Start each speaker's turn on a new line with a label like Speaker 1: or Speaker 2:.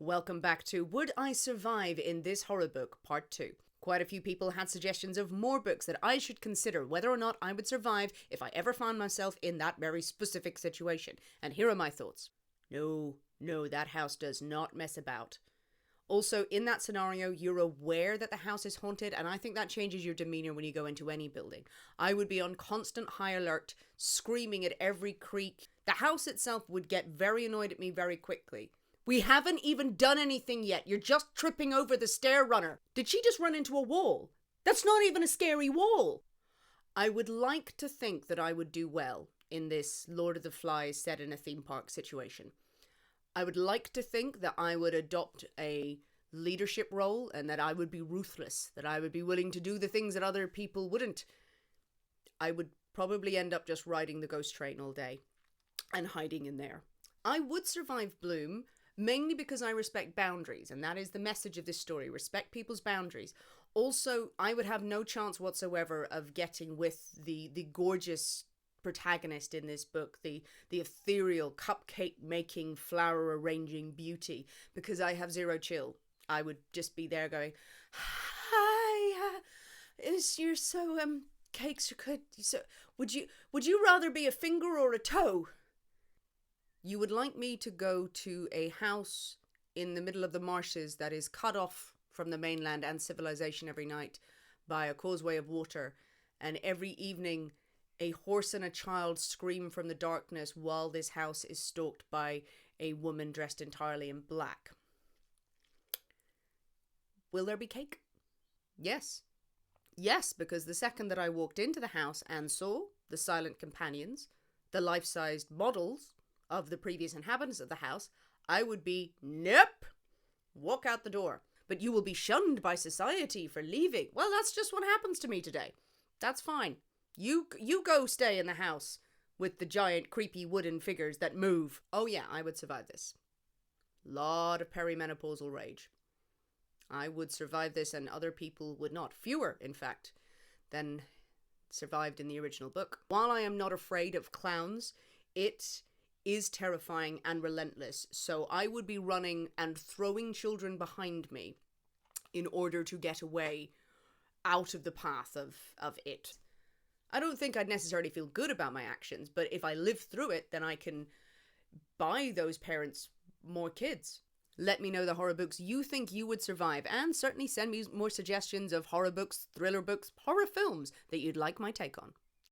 Speaker 1: Welcome back to Would I Survive in This Horror Book, Part 2. Quite a few people had suggestions of more books that I should consider whether or not I would survive if I ever found myself in that very specific situation. And here are my thoughts. No, that house does not mess about. Also, in that scenario, you're aware that the house is haunted, and I think that changes your demeanor when you go into any building. I would be on constant high alert, screaming at every creak. The house itself would get very annoyed at me very quickly. We haven't even done anything yet. You're just tripping over the stair runner. Did she just run into a wall? That's not even a scary wall. I would like to think that I would do well in this Lord of the Flies set in a theme park situation. I would like to think that I would adopt a leadership role and that I would be ruthless, that I would be willing to do the things that other people wouldn't. I would probably end up just riding the ghost train all day and hiding in there. I would survive Bloom, mainly because I respect boundaries, and that is the message of this story. Respect people's boundaries. Also, I would have no chance whatsoever of getting with the gorgeous protagonist in this book, the ethereal cupcake making, flower arranging beauty, because I have zero chill. I would just be there going, "Hi, you're so cakes are good. So would you rather be a finger or a toe?" You would like me to go to a house in the middle of the marshes that is cut off from the mainland and civilization every night by a causeway of water, and every evening a horse and a child scream from the darkness while this house is stalked by a woman dressed entirely in black. Will there be cake? Yes. Yes, because the second that I walked into the house and saw the silent companions, the life-sized models of the previous inhabitants of the house, I would be, nope, walk out the door. But you will be shunned by society for leaving. Well, that's just what happens to me today. That's fine. You go stay in the house with the giant creepy wooden figures that move. Oh yeah, I would survive this. Lot of perimenopausal rage. I would survive this and other people would not. Fewer, in fact, than survived in the original book. While I am not afraid of clowns, it is terrifying and relentless, so I would be running and throwing children behind me in order to get away out of the path of it. I don't think I'd necessarily feel good about my actions, but if I live through it, then I can buy those parents more kids. Let me know the horror books you think you would survive, and certainly send me more suggestions of horror books, thriller books, horror films that you'd like my take on.